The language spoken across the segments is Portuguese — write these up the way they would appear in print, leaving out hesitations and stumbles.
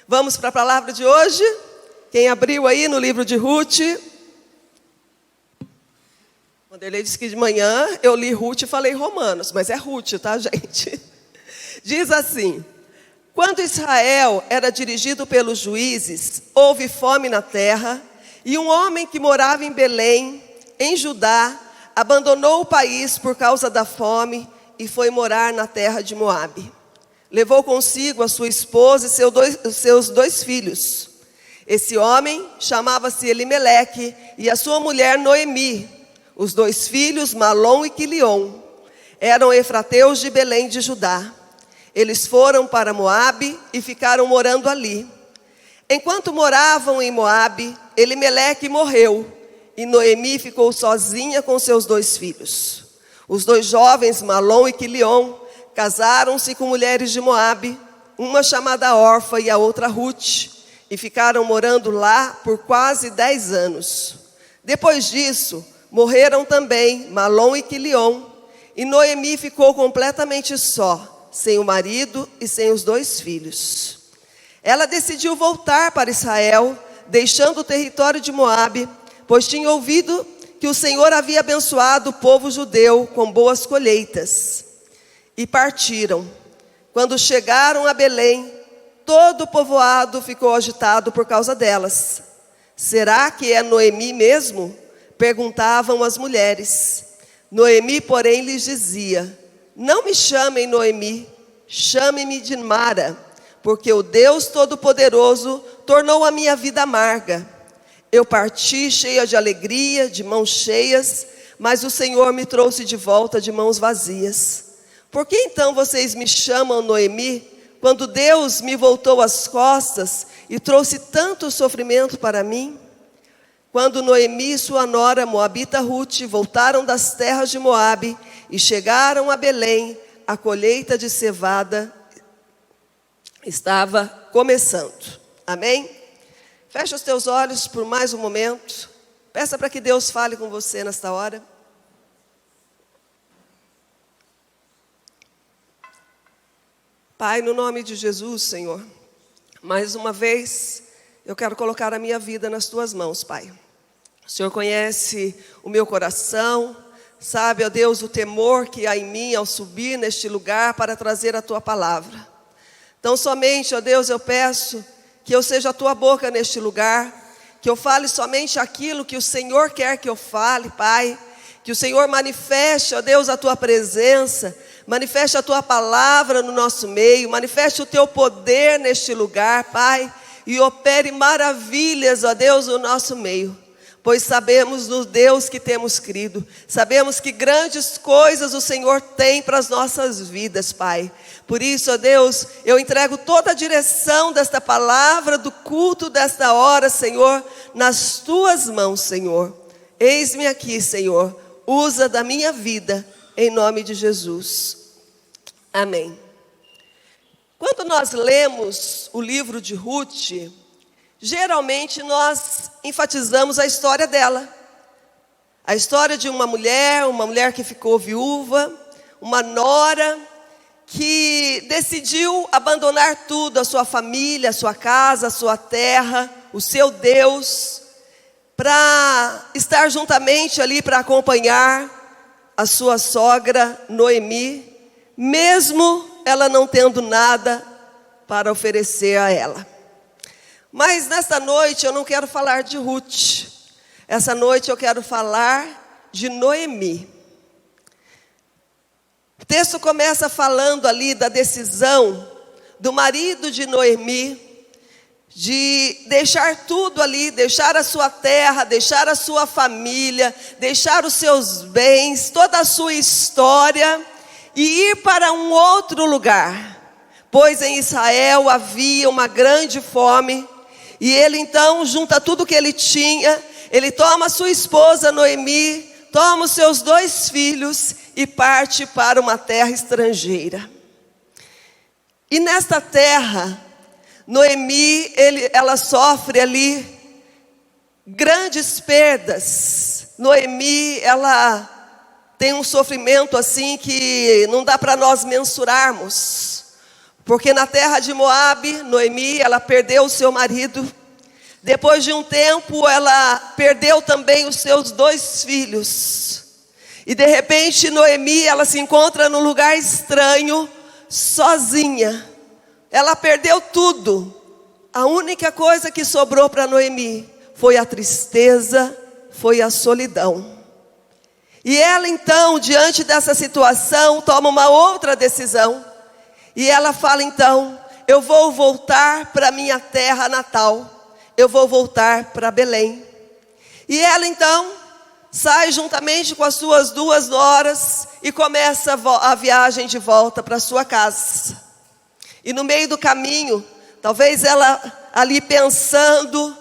Vamos para a palavra de hoje? Quem abriu aí no livro de Ruth? Vanderlei disse que de manhã eu li Ruth e falei Romanos, mas é Ruth, tá, gente? Diz assim: quando Israel era dirigido pelos juízes, houve fome na terra, e um homem que morava em Belém, em Judá, abandonou o país por causa da fome e foi morar na terra de Moabe. Levou consigo a sua esposa e seus dois filhos. Esse homem chamava-se Elimeleque e a sua mulher Noemi. Os dois filhos, Malom e Quilion, eram efrateus de Belém de Judá. Eles foram para Moabe e ficaram morando ali. Enquanto moravam em Moabe, Elimeleque morreu e Noemi ficou sozinha com seus dois filhos. Os dois jovens, Malom e Quilion, casaram-se com mulheres de Moabe, uma chamada Orfa e a outra Ruth, e ficaram morando lá por quase 10 anos. Depois disso, morreram também Malom e Quilion, e Noemi ficou completamente só, sem o marido e sem os dois filhos. Ela decidiu voltar para Israel, deixando o território de Moabe, pois tinha ouvido que o Senhor havia abençoado o povo judeu com boas colheitas. E partiram. Quando chegaram a Belém, todo o povoado ficou agitado por causa delas. Será que é Noemi mesmo? Perguntavam as mulheres. Noemi, porém, lhes dizia: não me chamem Noemi, chame-me de Mara, porque o Deus Todo-Poderoso tornou a minha vida amarga. Eu parti cheia de alegria, de mãos cheias, mas o Senhor me trouxe de volta de mãos vazias. Por que então vocês me chamam Noemi, quando Deus me voltou as costas e trouxe tanto sofrimento para mim? Quando Noemi e sua nora moabita Ruth voltaram das terras de Moabe e chegaram a Belém, a colheita de cevada estava começando. Amém? Fecha os teus olhos por mais um momento. Peça para que Deus fale com você nesta hora. Pai, no nome de Jesus, Senhor, mais uma vez eu quero colocar a minha vida nas tuas mãos, Pai. O Senhor conhece o meu coração, sabe, ó Deus, o temor que há em mim ao subir neste lugar para trazer a tua palavra. Então somente, ó Deus, eu peço que eu seja a tua boca neste lugar, que eu fale somente aquilo que o Senhor quer que eu fale, Pai. Que o Senhor manifeste, ó Deus, a tua presença, manifeste a tua palavra no nosso meio, manifeste o teu poder neste lugar, Pai, e opere maravilhas, ó Deus, no nosso meio. Pois sabemos no Deus que temos crido, sabemos que grandes coisas o Senhor tem para as nossas vidas, Pai. Por isso, ó Deus, eu entrego toda a direção desta palavra, do culto desta hora, Senhor, nas tuas mãos, Senhor. Eis-me aqui, Senhor, usa da minha vida, em nome de Jesus. Amém. Quando nós lemos o livro de Ruth, geralmente nós enfatizamos a história dela. A história de uma mulher que ficou viúva, uma nora que decidiu abandonar tudo, a sua família, a sua casa, a sua terra, o seu Deus, para estar juntamente ali para acompanhar a sua sogra Noemi, mesmo ela não tendo nada para oferecer a ela. Mas nesta noite eu não quero falar de Ruth. Essa noite eu quero falar de Noemi. O texto começa falando ali da decisão do marido de Noemi de deixar tudo ali, deixar a sua terra, deixar a sua família, deixar os seus bens, toda a sua história e ir para um outro lugar. Pois em Israel havia uma grande fome e ele então junta tudo que ele tinha, ele toma sua esposa Noemi, toma os seus 2 filhos e parte para uma terra estrangeira. E nesta terra, Noemi, ela sofre ali grandes perdas. Noemi, ela tem um sofrimento assim que não dá para nós mensurarmos. Porque na terra de Moabe, Noemi, ela perdeu o seu marido. Depois de um tempo, ela perdeu também os seus 2 filhos. E de repente, Noemi, ela se encontra num lugar estranho, sozinha. Ela perdeu tudo. A única coisa que sobrou para Noemi foi a tristeza, foi a solidão. E ela então, diante dessa situação, toma uma outra decisão. E ela fala então: eu vou voltar para minha terra natal. Eu vou voltar para Belém. E ela então sai juntamente com as suas 2 noras e começa a viagem de volta para sua casa. E no meio do caminho, talvez ela ali pensando,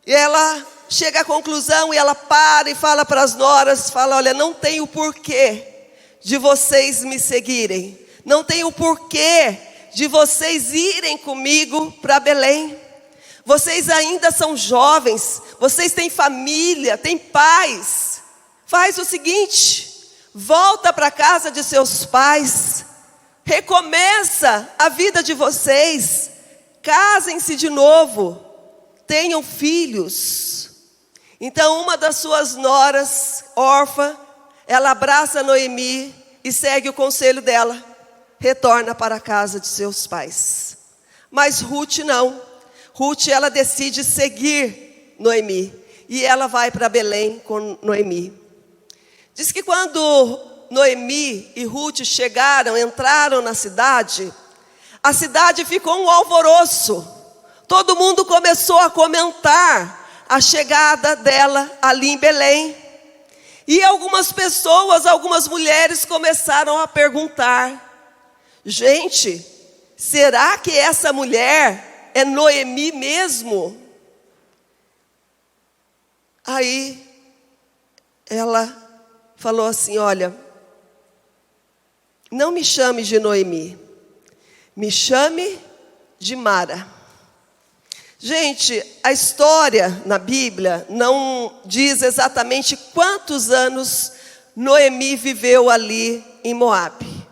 e ela chega à conclusão e ela para e fala para as noras, fala: olha, não tem o porquê de vocês me seguirem. Não tem o porquê de vocês irem comigo para Belém. Vocês ainda são jovens, vocês têm família, têm pais. Faz o seguinte, volta para a casa de seus pais, recomeça a vida de vocês, casem-se de novo, tenham filhos. Então uma das suas noras, órfã, ela abraça Noemi e segue o conselho dela, retorna para a casa de seus pais. Mas Ruth não. Ruth, ela decide seguir Noemi. E ela vai para Belém com Noemi. Diz que quando Noemi e Ruth chegaram, entraram na cidade, a cidade ficou um alvoroço. Todo mundo começou a comentar a chegada dela ali em Belém. E algumas pessoas, algumas mulheres começaram a perguntar: gente, será que essa mulher é Noemi mesmo? Aí ela falou assim: olha, não me chame de Noemi, me chame de Mara. Gente, a história na Bíblia não diz exatamente quantos anos Noemi viveu ali em Moabe.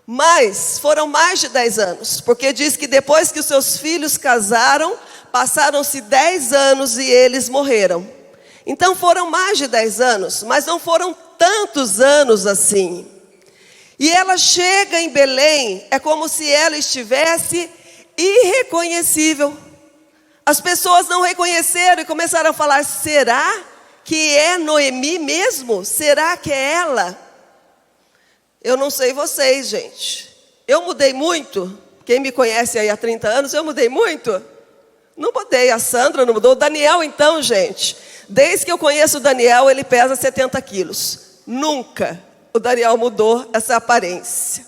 Mas foram mais de 10 anos, porque diz que depois que os seus filhos casaram, passaram-se 10 anos e eles morreram. Então foram mais de 10 anos, mas não foram tantos anos assim. E ela chega em Belém, é como se ela estivesse irreconhecível. As pessoas não reconheceram e começaram a falar: será que é Noemi mesmo? Será que é ela? Eu não sei vocês, gente. Eu mudei muito. Quem me conhece aí há 30 anos, eu mudei muito? Não mudei. A Sandra não mudou. O Daniel então, gente. Desde que eu conheço o Daniel, ele pesa 70 quilos. Nunca o Daniel mudou essa aparência.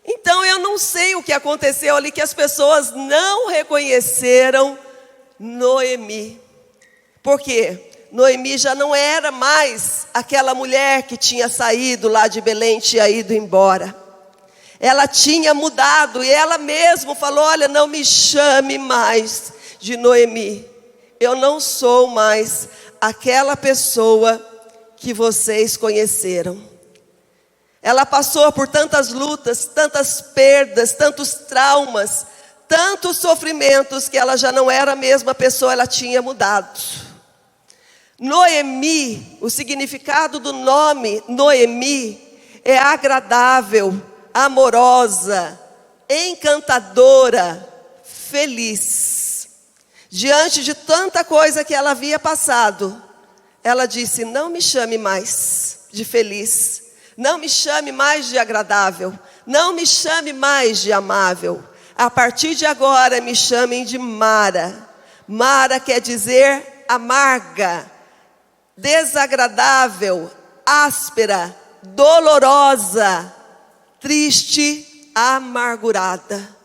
Então eu não sei o que aconteceu ali, que as pessoas não reconheceram Noemi. Por quê? Noemi já não era mais aquela mulher que tinha saído lá de Belém, tinha ido embora. Ela tinha mudado e ela mesma falou: olha, não me chame mais de Noemi. Eu não sou mais aquela pessoa que vocês conheceram. Ela passou por tantas lutas, tantas perdas, tantos traumas, tantos sofrimentos, que ela já não era a mesma pessoa, ela tinha mudado. Noemi, o significado do nome Noemi é agradável, amorosa, encantadora, feliz. Diante de tanta coisa que ela havia passado, ela disse: não me chame mais de feliz, não me chame mais de agradável, não me chame mais de amável. A partir de agora me chamem de Mara. Mara quer dizer amarga, desagradável, áspera, dolorosa, triste, amargurada.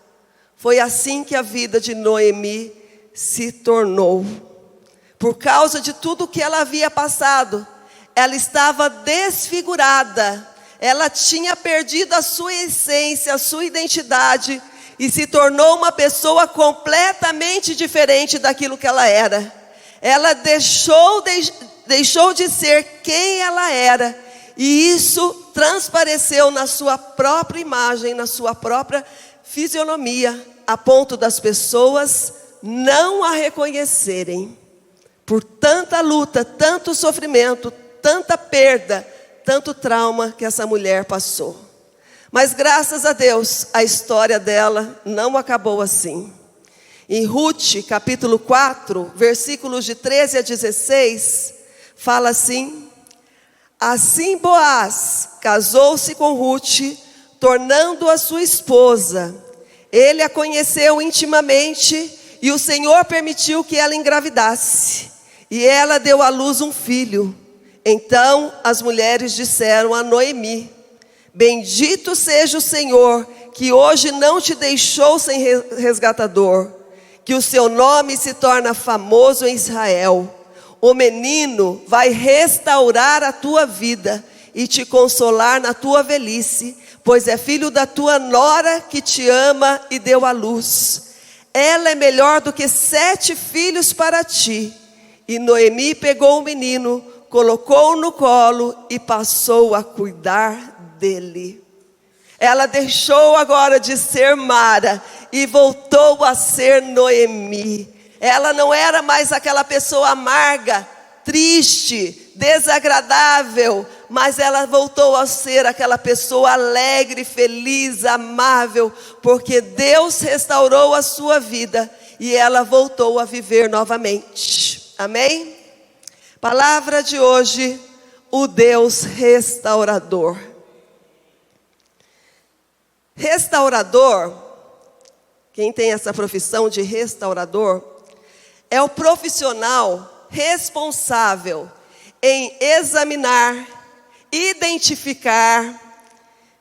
Foi assim que a vida de Noemi se tornou. Por causa de tudo que ela havia passado, ela estava desfigurada. Ela tinha perdido a sua essência, a sua identidade, e se tornou uma pessoa completamente diferente daquilo que ela era. Ela deixou de ser quem ela era, e isso transpareceu na sua própria imagem, na sua própria fisionomia, a ponto das pessoas não a reconhecerem. Por tanta luta, tanto sofrimento, tanta perda, tanto trauma que essa mulher passou. Mas graças a Deus, a história dela não acabou assim. Em Ruth, capítulo 4, versículos de 13 a 16, fala assim: assim Boaz casou-se com Ruth, tornando-a sua esposa. Ele a conheceu intimamente e o Senhor permitiu que ela engravidasse. E ela deu à luz um filho. Então as mulheres disseram a Noemi: bendito seja o Senhor, que hoje não te deixou sem resgatador, que o seu nome se torna famoso em Israel. O menino vai restaurar a tua vida e te consolar na tua velhice, pois é filho da tua nora que te ama e deu à luz. Ela é melhor do que 7 filhos para ti. E Noemi pegou o menino, colocou-o no colo e passou a cuidar dele. Ela deixou agora de ser Mara e voltou a ser Noemi. Ela não era mais aquela pessoa amarga, triste, desagradável, mas ela voltou a ser aquela pessoa alegre, feliz, amável, porque Deus restaurou a sua vida e ela voltou a viver novamente. Amém? Palavra de hoje: o Deus restaurador. Restaurador, quem tem essa profissão de restaurador, é o profissional responsável em examinar, identificar,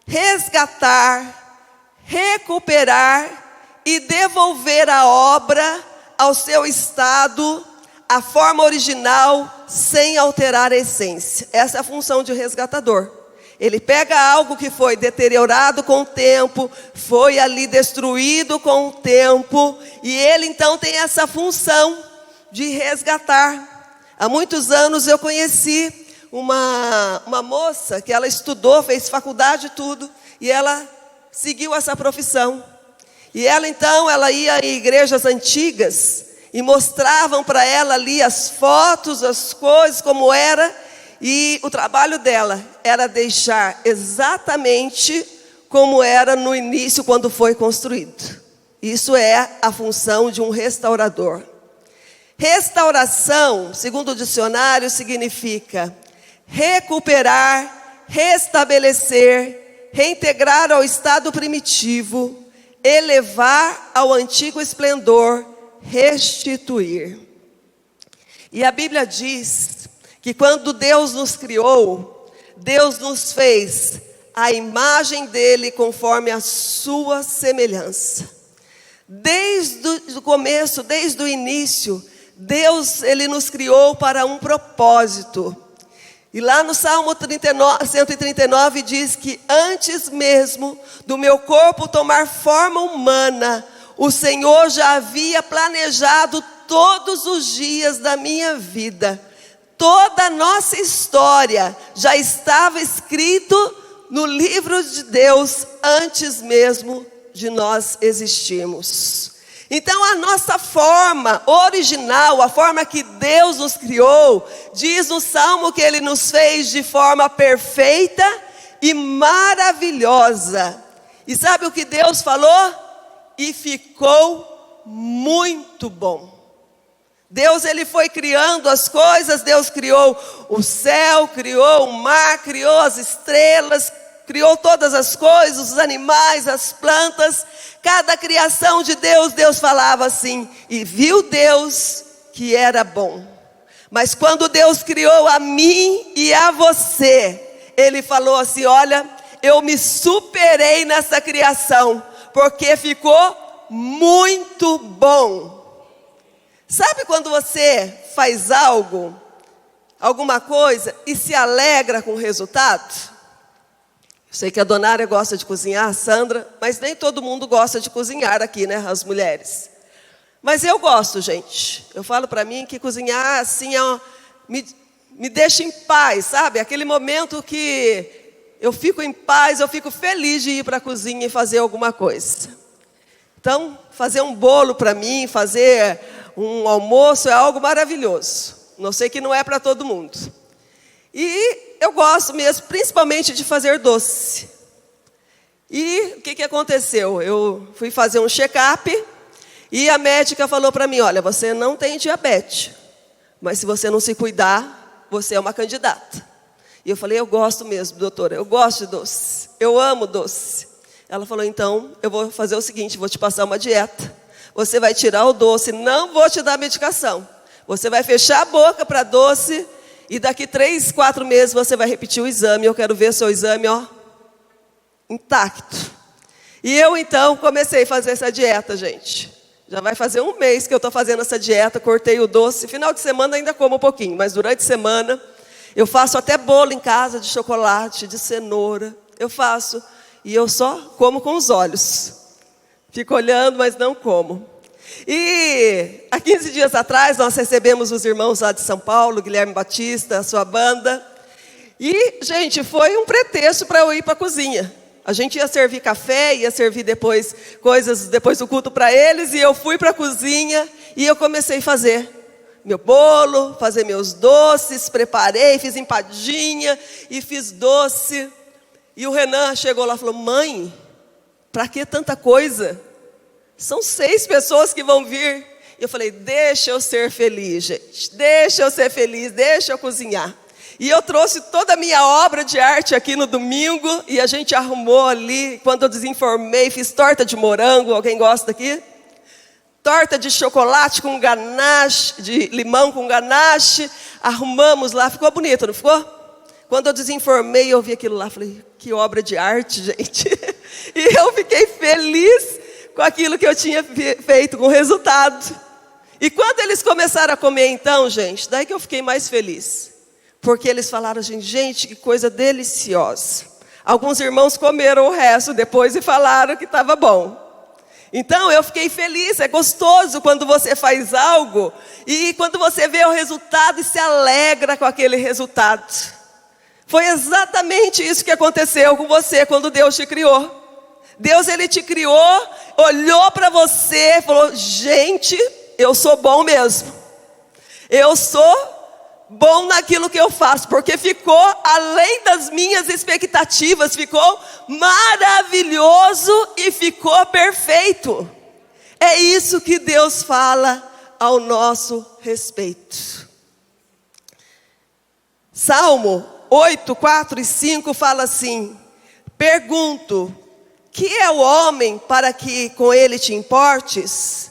resgatar, recuperar e devolver a obra ao seu estado, à forma original, sem alterar a essência. Essa é a função de resgatador. Ele pega algo que foi deteriorado com o tempo, foi ali destruído com o tempo, e ele então tem essa função de resgatar. Há muitos anos eu conheci uma moça que ela estudou, fez faculdade e tudo, e ela seguiu essa profissão. E ela então, ela ia em igrejas antigas e mostravam para ela ali as fotos, as coisas, como era. E o trabalho dela era deixar exatamente como era no início, quando foi construído. Isso é a função de um restaurador. Restauração, segundo o dicionário, significa recuperar, restabelecer, reintegrar ao estado primitivo, elevar ao antigo esplendor, restituir. E a Bíblia diz que quando Deus nos criou, Deus nos fez a imagem dele conforme a sua semelhança. Desde o começo, desde o início, Deus, ele nos criou para um propósito. E lá no Salmo 139 diz que antes mesmo do meu corpo tomar forma humana, o Senhor já havia planejado todos os dias da minha vida. Toda a nossa história já estava escrito no livro de Deus antes mesmo de nós existirmos. Então a nossa forma original, a forma que Deus nos criou, diz no Salmo que Ele nos fez de forma perfeita e maravilhosa. E sabe o que Deus falou? E ficou muito bom. Deus, ele foi criando as coisas. Deus criou o céu, criou o mar, criou as estrelas, criou todas as coisas, os animais, as plantas. Cada criação de Deus, Deus falava assim: e viu Deus que era bom. Mas quando Deus criou a mim e a você, Ele falou assim: olha, eu me superei nessa criação, porque ficou muito bom. Sabe quando você faz algo, alguma coisa, e se alegra com o resultado? Eu sei que a Dona Área gosta de cozinhar, a Sandra, mas nem todo mundo gosta de cozinhar aqui, né, as mulheres. Mas eu gosto, gente. Eu falo para mim que cozinhar assim me deixa em paz, sabe? Aquele momento que eu fico em paz, eu fico feliz de ir para a cozinha e fazer alguma coisa. Então, fazer um bolo para mim, fazer um almoço é algo maravilhoso. Não sei que não é para todo mundo. E eu gosto mesmo, principalmente de fazer doce. E o que aconteceu? Eu fui fazer um check-up e a médica falou para mim, olha, você não tem diabetes, mas se você não se cuidar, você é uma candidata. E eu falei, eu gosto mesmo, doutora, eu gosto de doce, eu amo doce. Ela falou, então, eu vou fazer o seguinte, vou te passar uma dieta. Você vai tirar o doce, não vou te dar medicação. Você vai fechar a boca para doce e daqui 3, 4 meses você vai repetir o exame. Eu quero ver seu exame, ó, intacto. E eu, então, comecei a fazer essa dieta, gente. Já vai fazer 1 mês que eu estou fazendo essa dieta, cortei o doce. Final de semana ainda como um pouquinho, mas durante a semana eu faço até bolo em casa de chocolate, de cenoura. Eu faço. E eu só como com os olhos. Fico olhando, mas não como. E há 15 dias atrás, nós recebemos os irmãos lá de São Paulo, Guilherme Batista, a sua banda. E, gente, foi um pretexto para eu ir para a cozinha. A gente ia servir café, ia servir depois coisas depois do culto para eles. E eu fui para a cozinha e eu comecei a fazer meu bolo, fazer meus doces. Preparei, fiz empadinha e fiz doce. E o Renan chegou lá e falou, mãe, para que tanta coisa? São 6 pessoas que vão vir. E eu falei, deixa eu ser feliz, gente. Deixa eu ser feliz, deixa eu cozinhar. E eu trouxe toda a minha obra de arte aqui no domingo. E a gente arrumou ali, quando eu desenformei, fiz torta de morango. Alguém gosta aqui? Torta de chocolate com ganache, de limão com ganache. Arrumamos lá, ficou bonito, não ficou? Quando eu desenformei, eu vi aquilo lá, falei, que obra de arte, gente. E eu fiquei feliz com aquilo que eu tinha feito, com o resultado. E quando eles começaram a comer então, gente, daí que eu fiquei mais feliz. Porque eles falaram assim, gente, que coisa deliciosa. Alguns irmãos comeram o resto depois e falaram que estava bom. Então eu fiquei feliz, é gostoso quando você faz algo e quando você vê o resultado e se alegra com aquele resultado. Foi exatamente isso que aconteceu com você quando Deus te criou. Deus, Ele te criou, olhou para você e falou, gente, eu sou bom mesmo. Eu sou bom naquilo que eu faço, porque ficou além das minhas expectativas, ficou maravilhoso e ficou perfeito. É isso que Deus fala ao nosso respeito. Salmo 8, 4 e 5 fala assim, pergunto, que é o homem para que com ele te importes?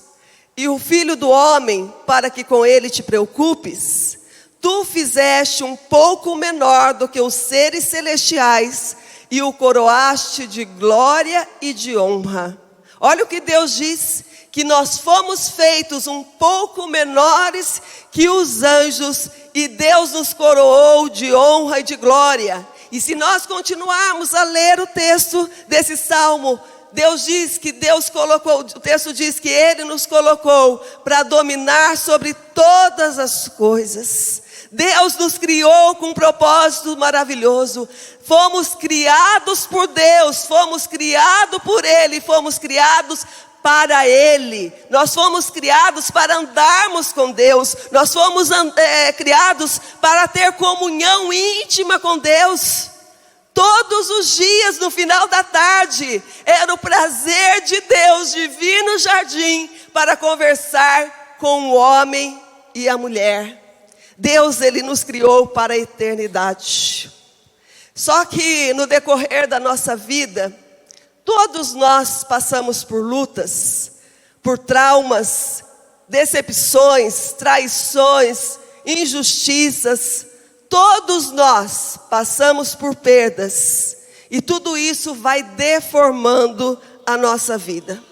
E o filho do homem para que com ele te preocupes? Tu fizeste um pouco menor do que os seres celestiais e o coroaste de glória e de honra. Olha o que Deus diz, que nós fomos feitos um pouco menores que os anjos e Deus nos coroou de honra e de glória. E se nós continuarmos a ler o texto desse salmo, Deus diz que Deus colocou, o texto diz que Ele nos colocou para dominar sobre todas as coisas. Deus nos criou com um propósito maravilhoso. Fomos criados por Deus, fomos criados por Ele, fomos criados para Ele. Nós fomos criados para andarmos com Deus. Nós fomos criados para ter comunhão íntima com Deus. Todos os dias, no final da tarde, era o prazer de Deus de vir no jardim para conversar com o homem e a mulher. Deus, Ele nos criou para a eternidade. Só que no decorrer da nossa vida, todos nós passamos por lutas, por traumas, decepções, traições, injustiças. Todos nós passamos por perdas. E tudo isso vai deformando a nossa vida.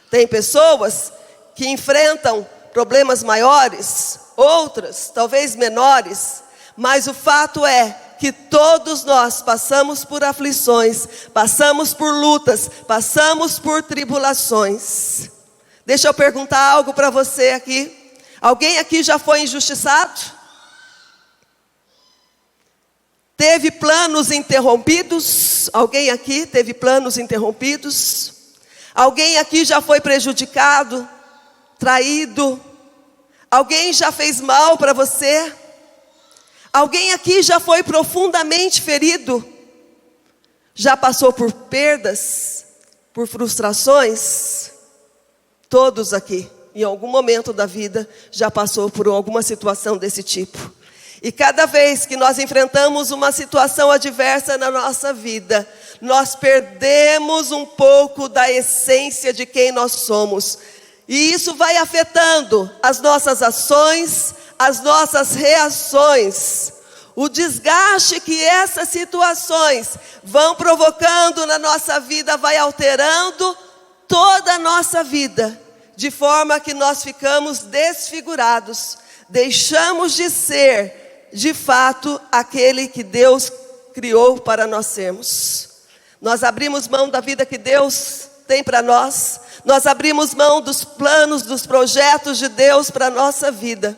Tem pessoas que enfrentam problemas maiores, outras talvez menores. Mas o fato é que todos nós passamos por aflições, passamos por lutas, passamos por tribulações. Deixa eu perguntar algo para você aqui. Alguém aqui já foi injustiçado? Teve planos interrompidos? Alguém aqui teve planos interrompidos? Alguém aqui já foi prejudicado, traído? Alguém já fez mal para você? Alguém aqui já foi profundamente ferido? Já passou por perdas, por frustrações? Todos aqui, em algum momento da vida, já passou por alguma situação desse tipo. E cada vez que nós enfrentamos uma situação adversa na nossa vida, nós perdemos um pouco da essência de quem nós somos. E isso vai afetando as nossas ações, as nossas reações. O desgaste que essas situações vão provocando na nossa vida vai alterando toda a nossa vida, de forma que nós ficamos desfigurados, deixamos de ser, de fato, aquele que Deus criou para nós sermos. Nós abrimos mão da vida que Deus tem para nós, nós abrimos mão dos planos, dos projetos de Deus para a nossa vida.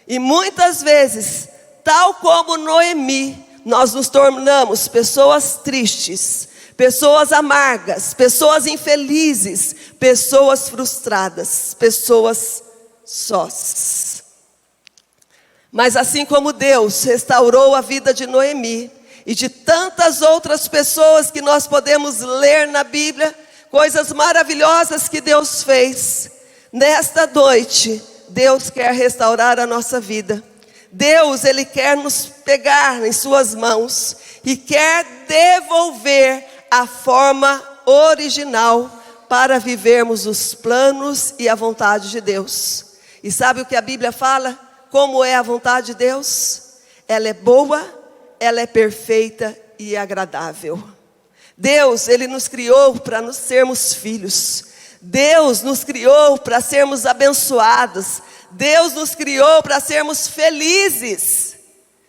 E muitas vezes, tal como Noemi, nós nos tornamos pessoas tristes, pessoas amargas, pessoas infelizes, pessoas frustradas, pessoas sós. Mas assim como Deus restaurou a vida de Noemi e de tantas outras pessoas que nós podemos ler na Bíblia, coisas maravilhosas que Deus fez, nesta noite, Deus quer restaurar a nossa vida. Deus, Ele quer nos pegar em suas mãos e quer devolver a forma original para vivermos os planos e a vontade de Deus. E sabe o que a Bíblia fala? Como é a vontade de Deus? Ela é boa, ela é perfeita e agradável. Deus, Ele nos criou para nos sermos filhos. Deus nos criou para sermos abençoados. Deus nos criou para sermos felizes,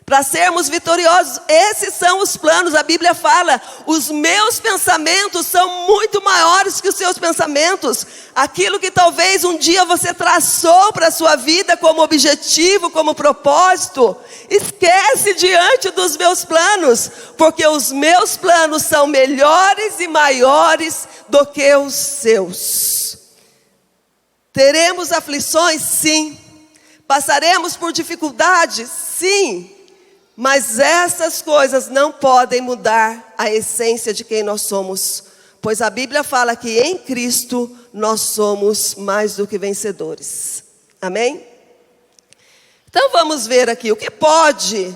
para sermos vitoriosos. Esses são os planos. A Bíblia fala: os meus pensamentos são muito maiores que os seus pensamentos. Aquilo que talvez um dia você traçou para a sua vida como objetivo, como propósito, esquece diante dos meus planos, porque os meus planos são melhores e maiores do que os seus. Teremos aflições? Sim. Passaremos por dificuldades? Sim. Mas essas coisas não podem mudar a essência de quem nós somos, pois a Bíblia fala que em Cristo nós somos mais do que vencedores. Amém? Então vamos ver aqui o que pode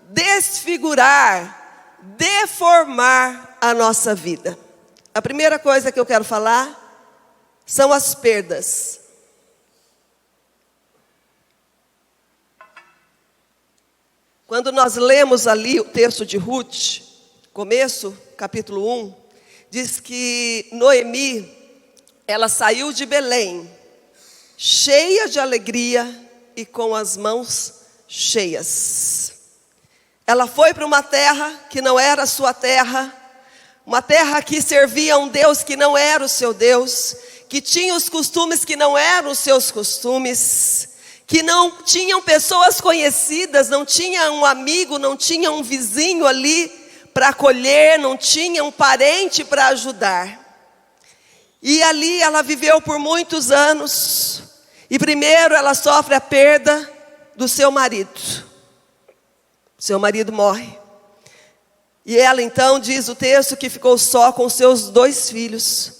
desfigurar, deformar a nossa vida. A primeira coisa que eu quero falar são as perdas. Quando nós lemos ali o texto de Ruth, começo, capítulo 1, diz que Noemi, ela saiu de Belém, cheia de alegria e com as mãos cheias. Ela foi para uma terra que não era a sua terra, uma terra que servia a um Deus que não era o seu Deus, que tinha os costumes que não eram os seus costumes, que não tinham pessoas conhecidas, não tinha um amigo, não tinha um vizinho ali para acolher, não tinha um parente para ajudar. E ali ela viveu por muitos anos, e primeiro ela sofre a perda do seu marido. Seu marido morre. E ela então, diz o texto, que ficou só com seus 2 filhos.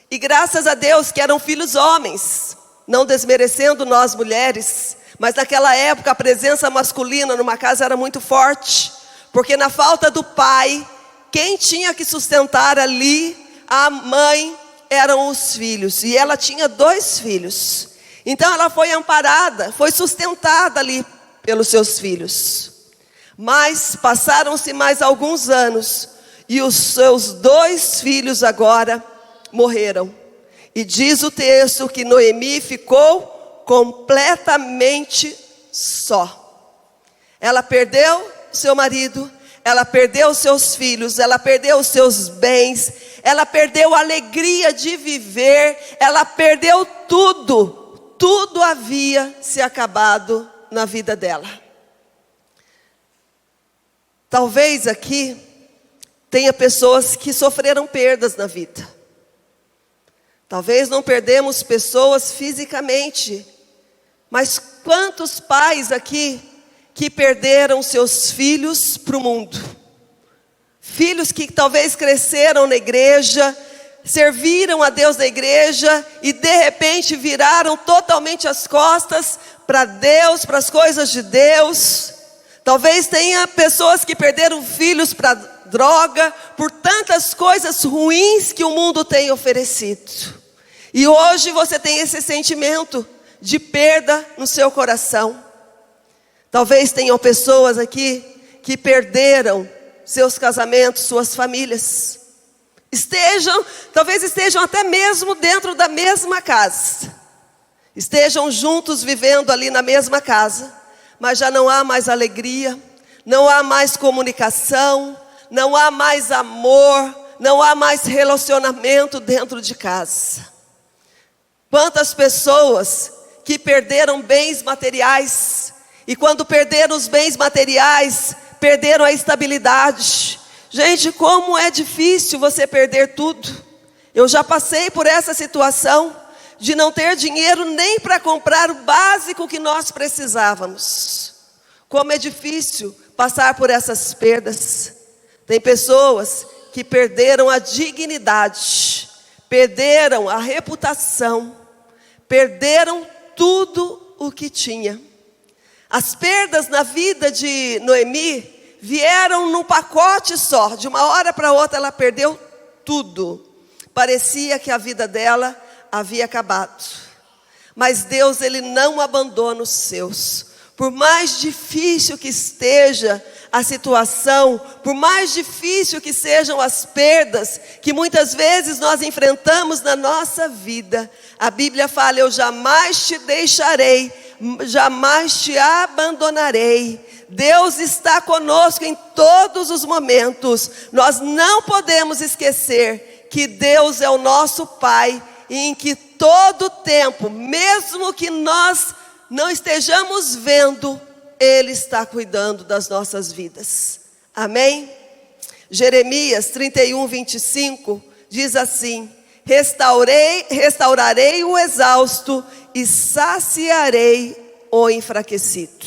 E graças a Deus que eram filhos homens, não desmerecendo nós mulheres, mas naquela época a presença masculina numa casa era muito forte, porque na falta do pai, quem tinha que sustentar ali, a mãe, eram os filhos. E ela tinha 2 filhos. Então ela foi amparada, foi sustentada ali pelos seus filhos. Mas passaram-se mais alguns anos, e os seus 2 filhos agora morreram. E diz o texto que Noemi ficou completamente só. Ela perdeu seu marido, ela perdeu seus filhos, ela perdeu os seus bens, ela perdeu a alegria de viver, ela perdeu tudo. Tudo havia se acabado na vida dela. Talvez aqui tenha pessoas que sofreram perdas na vida. Talvez não perdemos pessoas fisicamente, mas quantos pais aqui que perderam seus filhos para o mundo? Filhos que talvez cresceram na igreja, serviram a Deus na igreja e de repente viraram totalmente as costas para Deus, para as coisas de Deus. Talvez tenha pessoas que perderam filhos para droga, por tantas coisas ruins que o mundo tem oferecido. E hoje você tem esse sentimento de perda no seu coração. Talvez tenham pessoas aqui que perderam seus casamentos, suas famílias. Talvez estejam até mesmo dentro da mesma casa. Estejam juntos vivendo ali na mesma casa, mas já não há mais alegria, não há mais comunicação, não há mais amor, não há mais relacionamento dentro de casa. Quantas pessoas que perderam bens materiais, e quando perderam os bens materiais, perderam a estabilidade. Gente, como é difícil você perder tudo. Eu já passei por essa situação de não ter dinheiro nem para comprar o básico que nós precisávamos. Como é difícil passar por essas perdas. Tem pessoas que perderam a dignidade, perderam a reputação, perderam tudo o que tinha. As perdas na vida de Noemi vieram num pacote só. De uma hora para outra ela perdeu tudo. Parecia que a vida dela havia acabado. Mas Deus, Ele não abandona os seus. Por mais difícil que esteja a situação, por mais difícil que sejam as perdas que muitas vezes nós enfrentamos na nossa vida, a Bíblia fala: eu jamais te deixarei, jamais te abandonarei. Deus está conosco em todos os momentos. Nós não podemos esquecer que Deus é o nosso Pai, e em que todo tempo, mesmo que nós não estejamos vendo, Ele está cuidando das nossas vidas. Amém? Jeremias 31, 25 diz assim: restaurarei o exausto e saciarei o enfraquecido.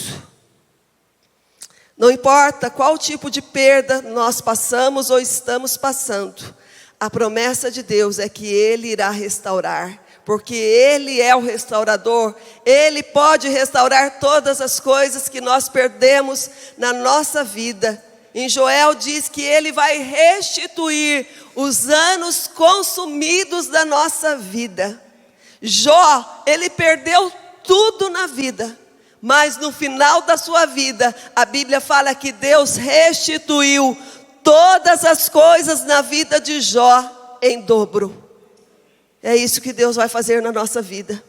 Não importa qual tipo de perda nós passamos ou estamos passando, a promessa de Deus é que Ele irá restaurar, porque Ele é o restaurador. Ele pode restaurar todas as coisas que nós perdemos na nossa vida. Em Joel diz que Ele vai restituir os anos consumidos da nossa vida. Jó, ele perdeu tudo na vida, mas no final da sua vida, a Bíblia fala que Deus restituiu todas as coisas na vida de Jó em dobro. É isso que Deus vai fazer na nossa vida.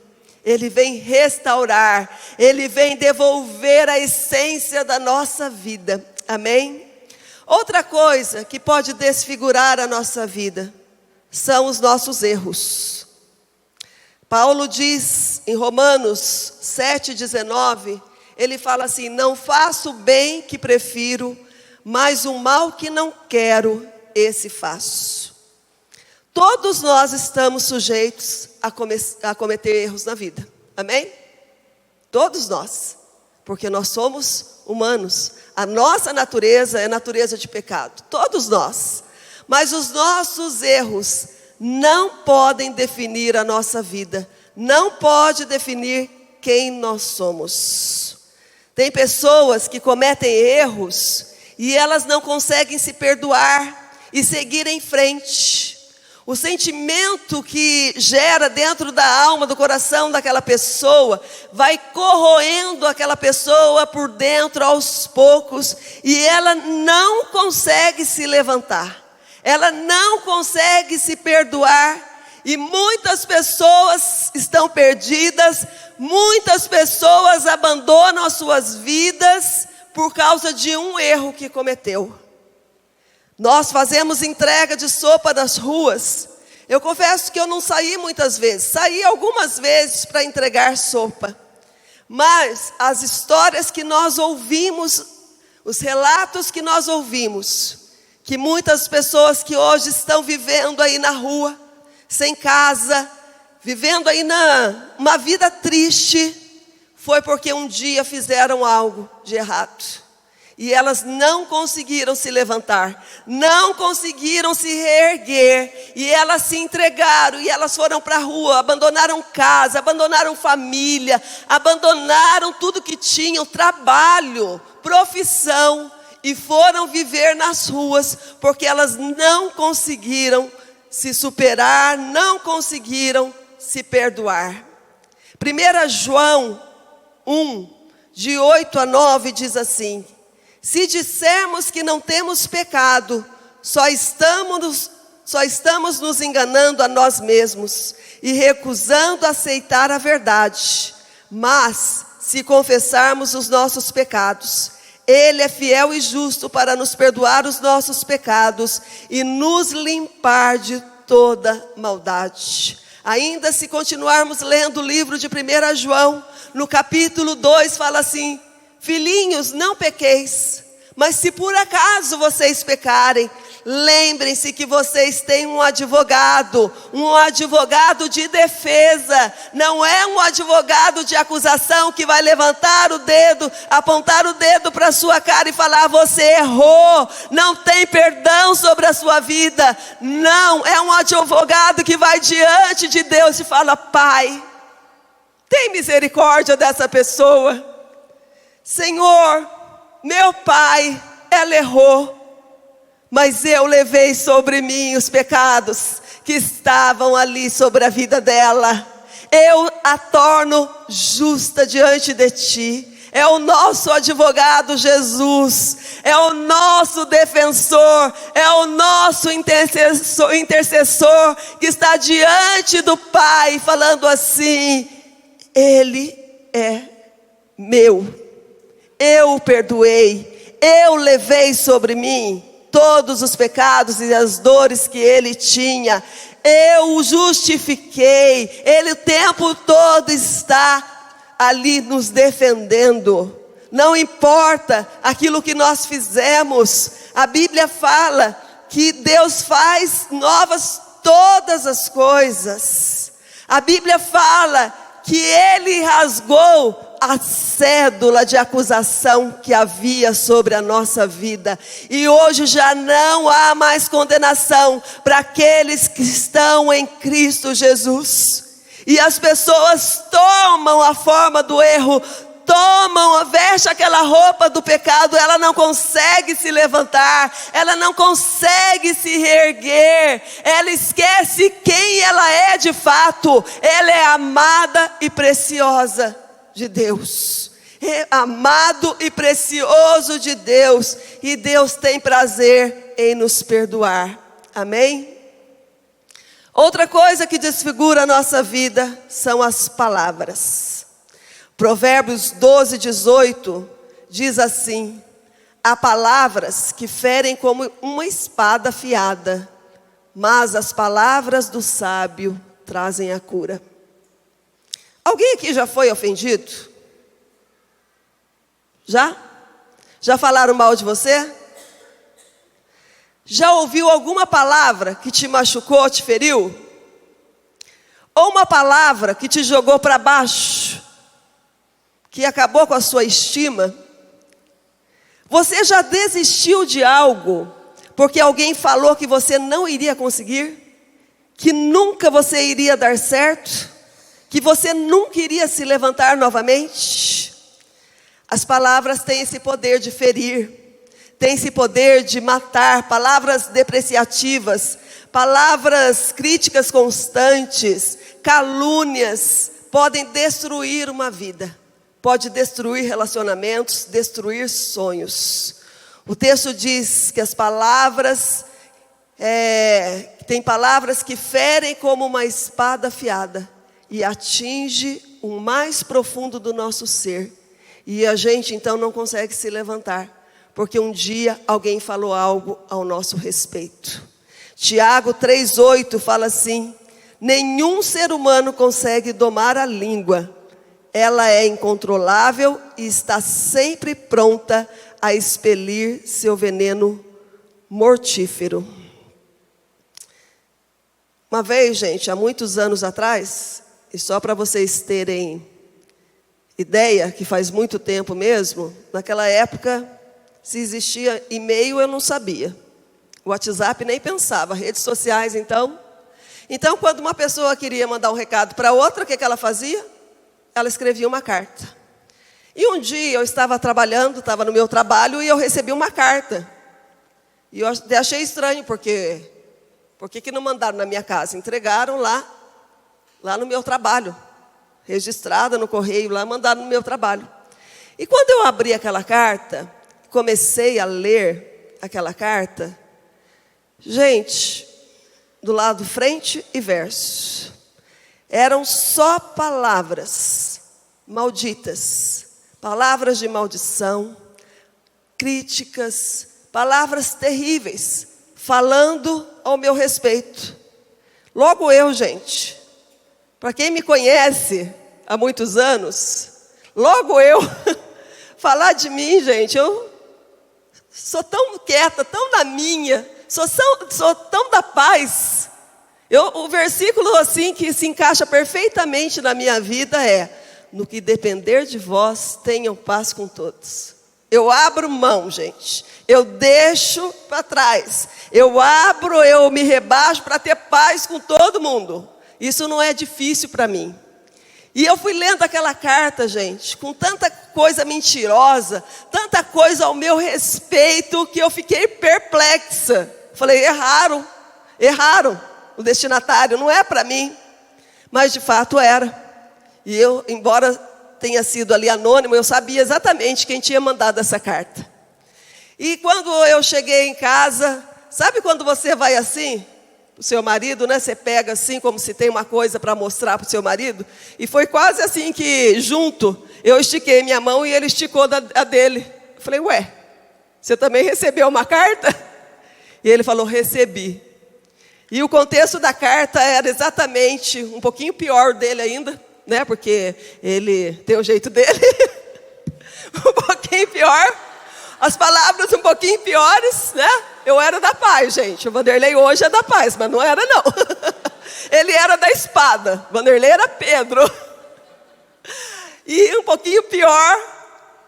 Ele vem restaurar, Ele vem devolver a essência da nossa vida. Amém? Outra coisa que pode desfigurar a nossa vida são os nossos erros. Paulo diz em Romanos 7,19, ele fala assim: não faço o bem que prefiro, mas o mal que não quero, esse faço. Todos nós estamos sujeitos a cometer erros na vida. Amém? Todos nós. Porque nós somos humanos. A nossa natureza é natureza de pecado. Todos nós. Mas os nossos erros não podem definir a nossa vida. Não pode definir quem nós somos. Tem pessoas que cometem erros e elas não conseguem se perdoar e seguir em frente. O sentimento que gera dentro da alma, do coração daquela pessoa, vai corroendo aquela pessoa por dentro aos poucos, e ela não consegue se levantar, ela não consegue se perdoar, e muitas pessoas estão perdidas, muitas pessoas abandonam as suas vidas por causa de um erro que cometeu. Nós fazemos entrega de sopa nas ruas. Eu confesso que eu não saí muitas vezes. Saí algumas vezes para entregar sopa. Mas as histórias que nós ouvimos, os relatos que nós ouvimos, que muitas pessoas que hoje estão vivendo aí na rua, sem casa, vivendo aí uma vida triste, foi porque um dia fizeram algo de errado. E elas não conseguiram se levantar, não conseguiram se reerguer, e elas se entregaram, e elas foram para a rua, abandonaram casa, abandonaram família, abandonaram tudo que tinham, trabalho, profissão, e foram viver nas ruas, porque elas não conseguiram se superar, não conseguiram se perdoar. 1 João 1, de 8 a 9 diz assim: se dissermos que não temos pecado, só estamos nos enganando a nós mesmos e recusando aceitar a verdade. Mas, se confessarmos os nossos pecados, Ele é fiel e justo para nos perdoar os nossos pecados e nos limpar de toda maldade. Ainda se continuarmos lendo o livro de 1 João, no capítulo 2 fala assim: filhinhos, não pequeis, mas se por acaso vocês pecarem, lembrem-se que vocês têm um advogado de defesa, não é um advogado de acusação que vai levantar o dedo, apontar o dedo para a sua cara e falar: você errou, não tem perdão sobre a sua vida. Não, é um advogado que vai diante de Deus e fala: Pai, tem misericórdia dessa pessoa. Senhor, meu pai, ela errou, mas eu levei sobre mim os pecados que estavam ali sobre a vida dela. Eu a torno justa diante de ti. É o nosso advogado Jesus, é o nosso defensor, é o nosso intercessor que está diante do Pai falando assim: Ele é meu, eu o perdoei, eu levei sobre mim todos os pecados e as dores que ele tinha, eu o justifiquei. Ele o tempo todo está ali nos defendendo. Não importa aquilo que nós fizemos, a Bíblia fala que Deus faz novas todas as coisas. A Bíblia fala que Ele rasgou a cédula de acusação que havia sobre a nossa vida. E hoje já não há mais condenação para aqueles que estão em Cristo Jesus. E as pessoas tomam a forma do erro, veste aquela roupa do pecado, ela não consegue se levantar, ela não consegue se reerguer, ela esquece quem ela é de fato. Ela é amada e preciosa de Deus, amado e precioso de Deus, e Deus tem prazer em nos perdoar, amém? Outra coisa que desfigura a nossa vida são as palavras. Provérbios 12, 18 diz assim: há palavras que ferem como uma espada afiada, mas as palavras do sábio trazem a cura. Alguém aqui já foi ofendido? Já? Já falaram mal de você? Já ouviu alguma palavra que te machucou, te feriu? Ou uma palavra que te jogou para baixo, que acabou com a sua estima? Você já desistiu de algo porque alguém falou que você não iria conseguir? Que nunca você iria dar certo? Que você nunca iria se levantar novamente? As palavras têm esse poder de ferir, têm esse poder de matar. Palavras depreciativas, palavras críticas constantes, calúnias, podem destruir uma vida, pode destruir relacionamentos, destruir sonhos. O texto diz que as palavras, tem palavras que ferem como uma espada afiada e atinge o mais profundo do nosso ser. E a gente então não consegue se levantar, porque um dia alguém falou algo ao nosso respeito. Tiago 3,8 fala assim: nenhum ser humano consegue domar a língua. Ela é incontrolável e está sempre pronta a expelir seu veneno mortífero. Uma vez, gente, há muitos anos atrás, E só para vocês terem ideia, que faz muito tempo mesmo, naquela época, se existia e-mail eu não sabia. WhatsApp nem pensava, redes sociais então. Então, quando uma pessoa queria mandar um recado para outra, o que ela fazia? Ela escrevia uma carta. E um dia eu estava trabalhando, estava no meu trabalho, e eu recebi uma carta. E eu achei estranho, porque por que não mandaram na minha casa? Entregaram lá no meu trabalho, registrada no correio, lá mandaram no meu trabalho. E quando eu abri aquela carta, comecei a ler aquela carta, gente, do lado frente e verso, eram só palavras malditas, palavras de maldição, críticas, palavras terríveis, falando ao meu respeito. Logo eu, gente, para quem me conhece há muitos anos, logo eu, falar de mim, gente, eu sou tão quieta, tão na minha, sou tão da paz. O versículo assim que se encaixa perfeitamente na minha vida é: no que depender de vós, tenham paz com todos. Eu abro mão, gente. Eu deixo para trás. Eu me rebaixo para ter paz com todo mundo. Isso não é difícil para mim. E eu fui lendo aquela carta, gente, com tanta coisa mentirosa, tanta coisa ao meu respeito, que eu fiquei perplexa. Falei, erraram o destinatário, não é para mim. Mas de fato era. E eu, embora tenha sido ali anônimo, eu sabia exatamente quem tinha mandado essa carta. E quando eu cheguei em casa, sabe quando você vai assim, o seu marido, né? Você pega assim, como se tem uma coisa para mostrar para o seu marido. E foi quase assim que, junto, eu estiquei minha mão e ele esticou a dele. Eu falei, ué, você também recebeu uma carta? E ele falou, recebi. E o contexto da carta era exatamente um pouquinho pior dele ainda, né? Porque ele tem o jeito dele. Um pouquinho pior. As palavras um pouquinho piores, né? Eu era da paz, gente. O Vanderlei hoje é da paz, mas não era não. Ele era da espada. O Vanderlei era Pedro. E um pouquinho pior.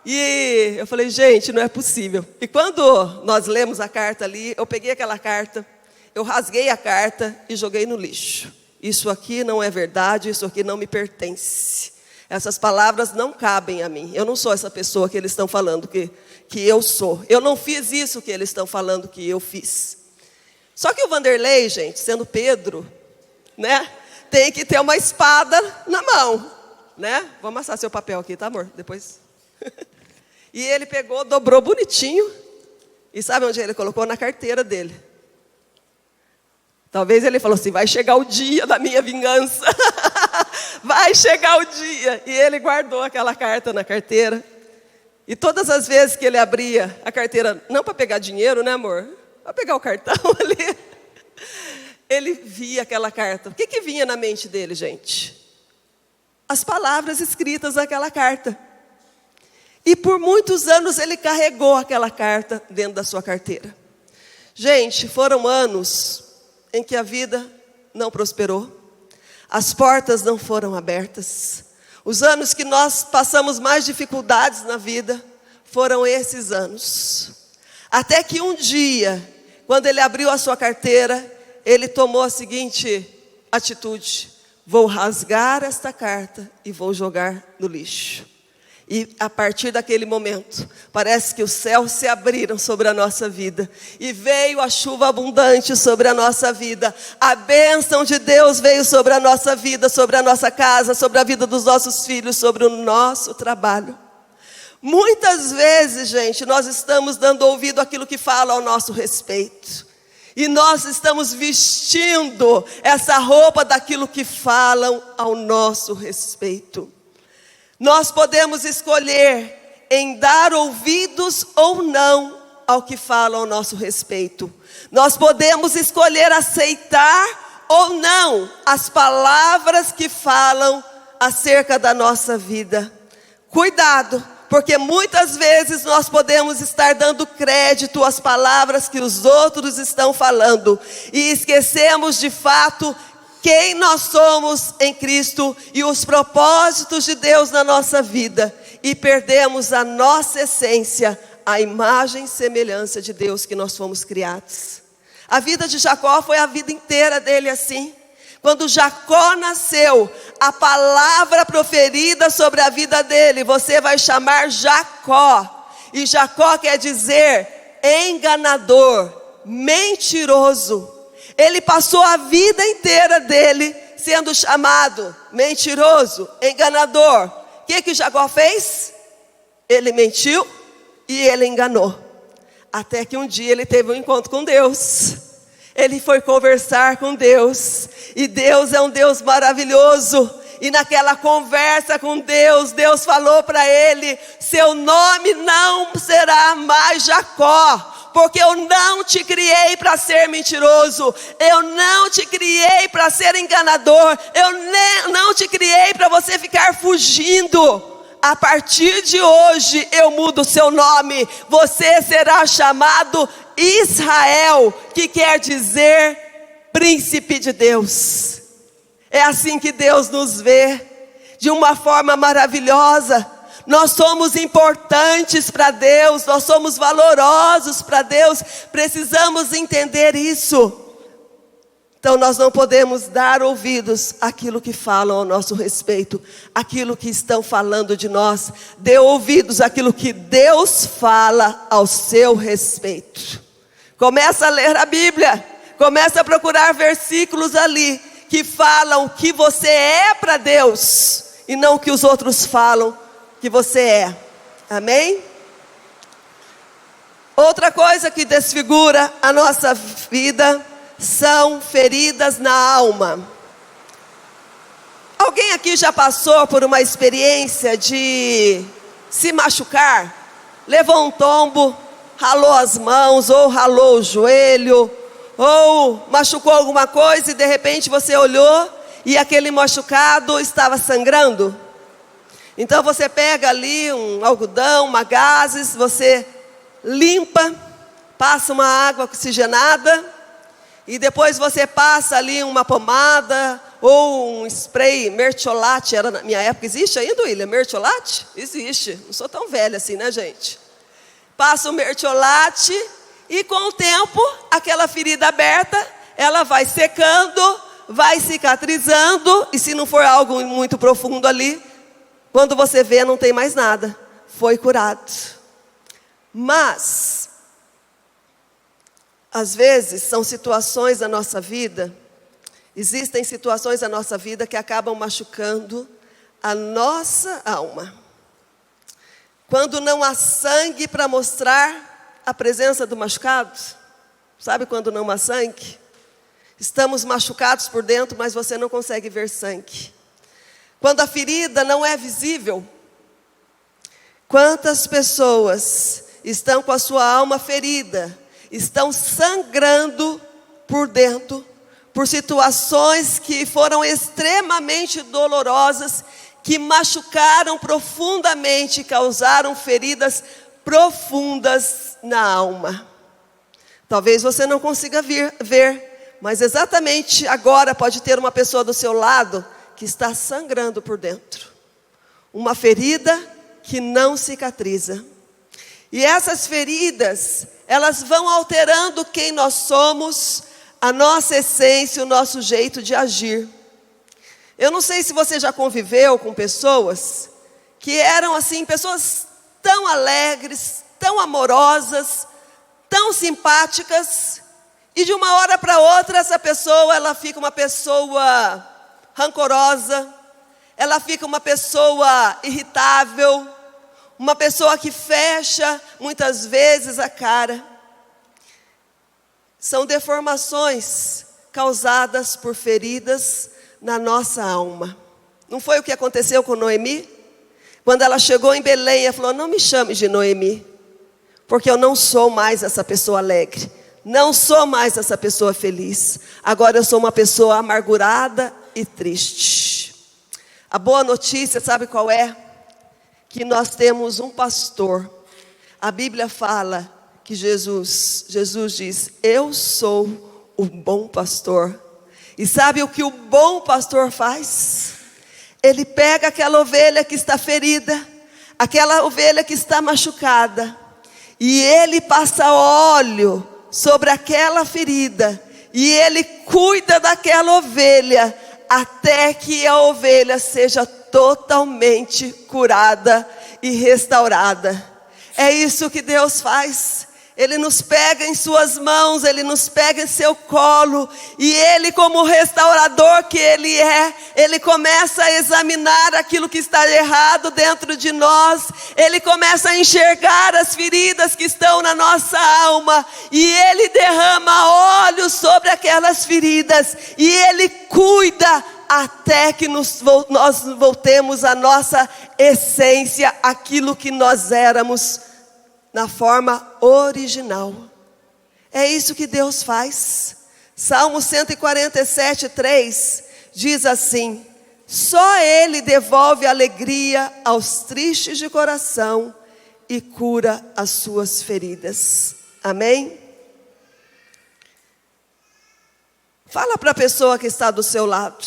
E eu falei, gente, não é possível. E quando nós lemos a carta ali, eu peguei aquela carta, eu rasguei a carta e joguei no lixo. Isso aqui não é verdade, isso aqui não me pertence. Essas palavras não cabem a mim. Eu não sou essa pessoa que eles estão falando que eu sou. Eu não fiz isso que eles estão falando que eu fiz. Só que o Vanderlei, gente, sendo Pedro, né, tem que ter uma espada na mão, né? Vou amassar seu papel aqui, tá, amor? Depois. E ele pegou, dobrou bonitinho. E sabe onde ele colocou? Na carteira dele. Talvez ele falou assim, vai chegar o dia da minha vingança. Vai chegar o dia. E ele guardou aquela carta na carteira. E todas as vezes que ele abria a carteira, não para pegar dinheiro, né, amor? Para pegar o cartão ali. Ele via aquela carta. O que vinha na mente dele, gente? As palavras escritas naquela carta. E por muitos anos ele carregou aquela carta dentro da sua carteira. Gente, foram anos em que a vida não prosperou. As portas não foram abertas. Os anos que nós passamos mais dificuldades na vida foram esses anos. Até que um dia, quando ele abriu a sua carteira, ele tomou a seguinte atitude: vou rasgar esta carta e vou jogar no lixo. E a partir daquele momento, parece que os céus se abriram sobre a nossa vida. E veio a chuva abundante sobre a nossa vida. A bênção de Deus veio sobre a nossa vida, sobre a nossa casa, sobre a vida dos nossos filhos, sobre o nosso trabalho. Muitas vezes, gente, nós estamos dando ouvido àquilo que fala ao nosso respeito. E nós estamos vestindo essa roupa daquilo que falam ao nosso respeito. Nós podemos escolher em dar ouvidos ou não ao que fala ao nosso respeito. Nós podemos escolher aceitar ou não as palavras que falam acerca da nossa vida. Cuidado, porque muitas vezes nós podemos estar dando crédito às palavras que os outros estão falando. E esquecemos de fato quem nós somos em Cristo e os propósitos de Deus na nossa vida, e perdemos a nossa essência, a imagem e semelhança de Deus que nós fomos criados. A vida de Jacó foi a vida inteira dele assim. Quando Jacó nasceu, a palavra proferida sobre a vida dele, você vai chamar Jacó. E Jacó quer dizer enganador, mentiroso. Ele passou a vida inteira dele sendo chamado mentiroso, enganador. O que Jacó fez? Ele mentiu e ele enganou. Até que um dia ele teve um encontro com Deus. Ele foi conversar com Deus. E Deus é um Deus maravilhoso. E naquela conversa com Deus, Deus falou para ele: seu nome não será mais Jacó, porque eu não te criei para ser mentiroso, eu não te criei para ser enganador, eu não te criei para você ficar fugindo. A partir de hoje eu mudo o seu nome, você será chamado Israel, que quer dizer príncipe de Deus. É assim que Deus nos vê, de uma forma maravilhosa. Nós somos importantes para Deus, nós somos valorosos para Deus, precisamos entender isso. Então nós não podemos dar ouvidos àquilo que falam ao nosso respeito, àquilo que estão falando de nós. Dê ouvidos àquilo que Deus fala ao seu respeito. Começa a ler a Bíblia, começa a procurar versículos ali que falam o que você é para Deus e não o que os outros falam que você é. Amém? Outra coisa que desfigura a nossa vida são feridas na alma. Alguém aqui já passou por uma experiência de se machucar? Levou um tombo, ralou as mãos, ou ralou o joelho, ou machucou alguma coisa e de repente você olhou e aquele machucado estava sangrando? Então você pega ali um algodão, uma gases, você limpa, passa uma água oxigenada, e depois você passa ali uma pomada ou um spray mertiolate. Era na minha época, existe ainda, William, mertiolate? Existe, não sou tão velha assim, né, gente? Passa o mertiolate e com o tempo, aquela ferida aberta, ela vai secando, vai cicatrizando, e se não for algo muito profundo ali, quando você vê, não tem mais nada, foi curado. Mas às vezes são situações da nossa vida, existem situações da nossa vida que acabam machucando a nossa alma. Quando não há sangue para mostrar a presença do machucado, sabe quando não há sangue? Estamos machucados por dentro, mas você não consegue ver sangue. Quando a ferida não é visível. Quantas pessoas estão com a sua alma ferida, estão sangrando por dentro, por situações que foram extremamente dolorosas, que machucaram profundamente, causaram feridas profundas na alma. Talvez você não consiga ver, mas exatamente agora pode ter uma pessoa do seu lado que está sangrando por dentro. Uma ferida que não cicatriza. E essas feridas, elas vão alterando quem nós somos, a nossa essência, o nosso jeito de agir. Eu não sei se você já conviveu com pessoas que eram assim, pessoas tão alegres, tão amorosas, tão simpáticas, e de uma hora para outra essa pessoa, ela fica uma pessoa rancorosa, ela fica uma pessoa irritável, uma pessoa que fecha muitas vezes a cara. São deformações causadas por feridas na nossa alma. Não foi o que aconteceu com Noemi? Quando ela chegou em Belém, ela falou: não me chame de Noemi, porque eu não sou mais essa pessoa alegre, não sou mais essa pessoa feliz. Agora eu sou uma pessoa amargurada e triste. A boa notícia, sabe qual é? Que nós temos um pastor. A Bíblia fala que Jesus diz: eu sou o bom pastor. E sabe o que o bom pastor faz? Ele pega aquela ovelha que está ferida, aquela ovelha que está machucada, e ele passa óleo sobre aquela ferida, e ele cuida daquela ovelha, até que a ovelha seja totalmente curada e restaurada. É isso que Deus faz. Ele nos pega em suas mãos, Ele nos pega em seu colo, e Ele, como restaurador que Ele é, Ele começa a examinar aquilo que está errado dentro de nós. Ele começa a enxergar as feridas que estão na nossa alma, e Ele derrama óleo sobre aquelas feridas, e Ele cuida até que nós voltemos à nossa essência, aquilo que nós éramos na forma original. É isso que Deus faz. Salmo 147:3 diz assim: só Ele devolve alegria aos tristes de coração e cura as suas feridas. Amém? Fala para a pessoa que está do seu lado: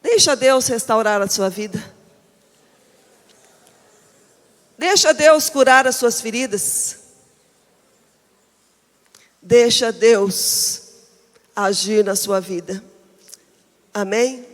deixa Deus restaurar a sua vida. Deixa Deus curar as suas feridas. Deixa Deus agir na sua vida. Amém?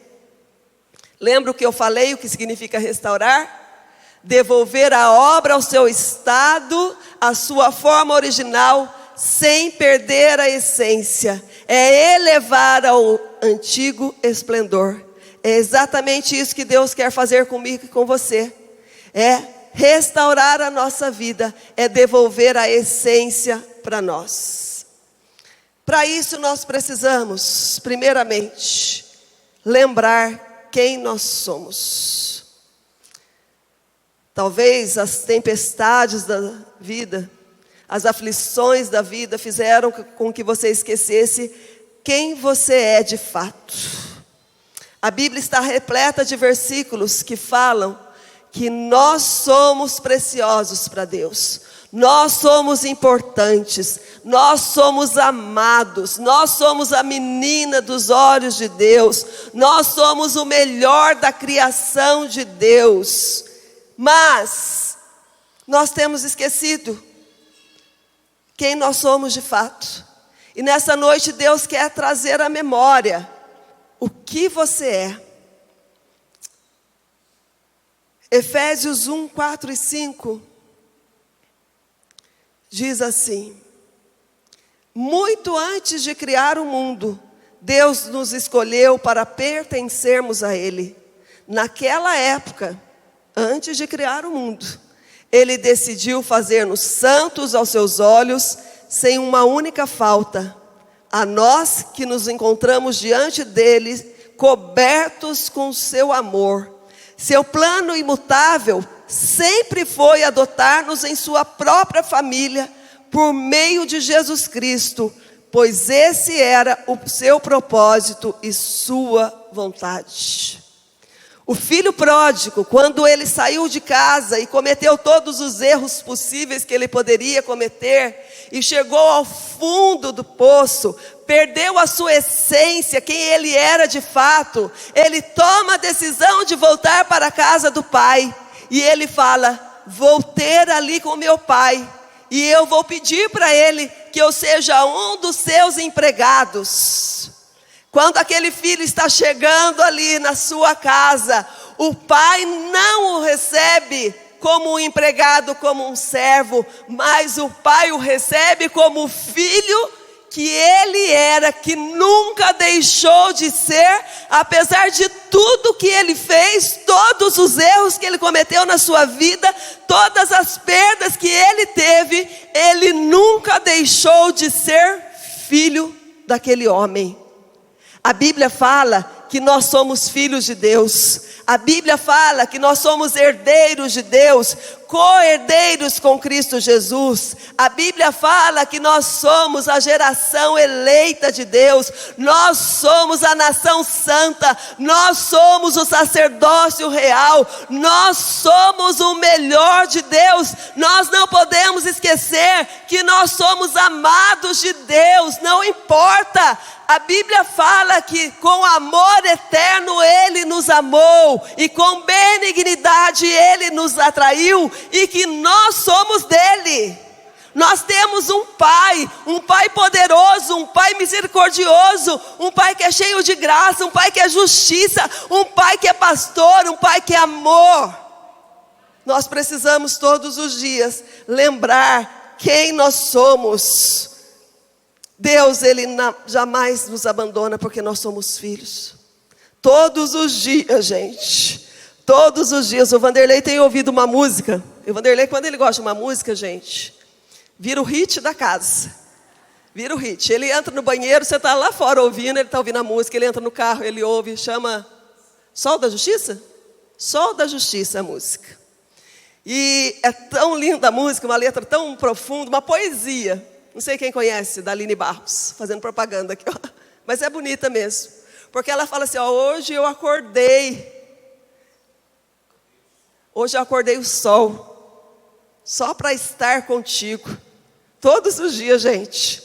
Lembra o que eu falei, o que significa restaurar? Devolver a obra ao seu estado, à sua forma original, sem perder a essência. É elevar ao antigo esplendor. É exatamente isso que Deus quer fazer comigo e com você. É restaurar a nossa vida, é devolver a essência para nós. Para isso nós precisamos, primeiramente, lembrar quem nós somos. Talvez as tempestades da vida, as aflições da vida fizeram com que você esquecesse quem você é de fato. A Bíblia está repleta de versículos que falam que nós somos preciosos para Deus, nós somos importantes, nós somos amados, nós somos a menina dos olhos de Deus, nós somos o melhor da criação de Deus. Mas nós temos esquecido quem nós somos de fato. E nessa noite Deus quer trazer à memória o que você é. Efésios 1, 4 e 5 diz assim: muito antes de criar o mundo, Deus nos escolheu para pertencermos a Ele. Naquela época, antes de criar o mundo, Ele decidiu fazer-nos santos aos seus olhos, sem uma única falta. A nós que nos encontramos diante dEle, cobertos com o seu amor. Seu plano imutável sempre foi adotar-nos em sua própria família por meio de Jesus Cristo, pois esse era o seu propósito e sua vontade. O filho pródigo, quando ele saiu de casa e cometeu todos os erros possíveis que ele poderia cometer, e chegou ao fundo do poço, perdeu a sua essência, quem ele era de fato, ele toma a decisão de voltar para a casa do pai, e ele fala: vou ter ali com meu pai, e eu vou pedir para ele que eu seja um dos seus empregados. Quando aquele filho está chegando ali na sua casa, o pai não o recebe como um empregado, como um servo, mas o pai o recebe como o filho que ele era, que nunca deixou de ser, apesar de tudo que ele fez, todos os erros que ele cometeu na sua vida, todas as perdas que ele teve, ele nunca deixou de ser filho daquele homem. A Bíblia fala que nós somos filhos de Deus. A Bíblia fala que nós somos herdeiros de Deus, co-herdeiros com Cristo Jesus. A Bíblia fala que nós somos a geração eleita de Deus, nós somos a nação santa, nós somos o sacerdócio real, nós somos o melhor de Deus. Nós não podemos esquecer que nós somos amados de Deus, não importa. A Bíblia fala que com amor eterno Ele nos amou, e com benignidade Ele nos atraiu, e que nós somos dEle. Nós temos um Pai poderoso, um Pai misericordioso, um Pai que é cheio de graça, um Pai que é justiça, um Pai que é pastor, um Pai que é amor. Nós precisamos todos os dias lembrar quem nós somos. Deus, Ele jamais nos abandona, porque nós somos filhos. Todos os dias, gente. Todos os dias. O Vanderlei tem ouvido uma música. O Vanderlei, quando ele gosta de uma música, gente, vira o hit da casa. Vira o hit. Ele entra no banheiro, você está lá fora ouvindo, ele está ouvindo a música. Ele entra no carro, ele ouve, chama Sol da Justiça? Sol da Justiça, a música. E é tão linda a música, uma letra tão profunda, uma poesia. Não sei quem conhece, da Aline Barros, fazendo propaganda aqui, ó. Mas é bonita mesmo. Porque ela fala assim, ó, hoje eu acordei o sol, só para estar contigo. Todos os dias, gente.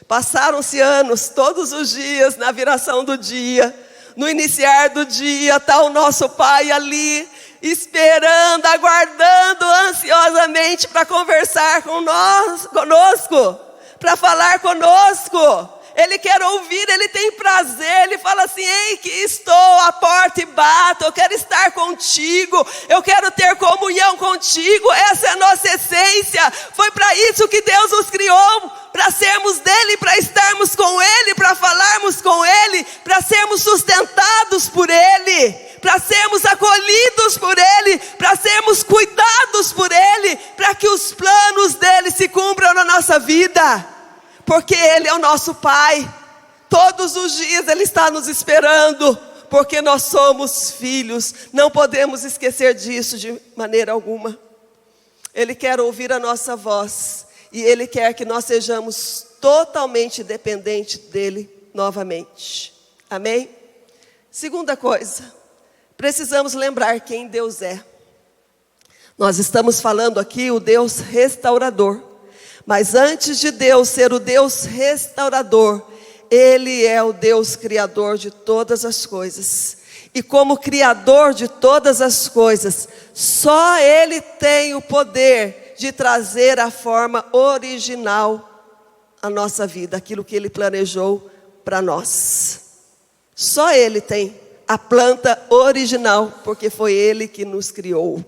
Passaram-se anos, todos os dias, na viração do dia, no iniciar do dia, está o nosso Pai ali, esperando, aguardando ansiosamente para conversar conosco. Para falar conosco. Ele quer ouvir, Ele tem prazer. Ele fala assim, ei, que estou à porta e bato. Eu quero estar contigo, eu quero ter comunhão contigo. Essa é a nossa essência. Foi para isso que Deus nos criou, para sermos dEle, para estarmos com Ele, para falarmos com Ele, para sermos sustentados por Ele, para sermos acolhidos por Ele, para sermos cuidados por Ele, para que os planos dEle se cumpram na nossa vida, porque Ele é o nosso Pai. Todos os dias Ele está nos esperando, porque nós somos filhos. Não podemos esquecer disso de maneira alguma. Ele quer ouvir a nossa voz, e Ele quer que nós sejamos totalmente dependentes dEle novamente. Amém? Segunda coisa, precisamos lembrar quem Deus é. Nós estamos falando aqui o Deus restaurador. Mas antes de Deus ser o Deus restaurador, Ele é o Deus criador de todas as coisas. E como criador de todas as coisas, só Ele tem o poder de trazer a forma original à nossa vida, aquilo que Ele planejou para nós. Só Ele tem a planta original, porque foi Ele que nos criou.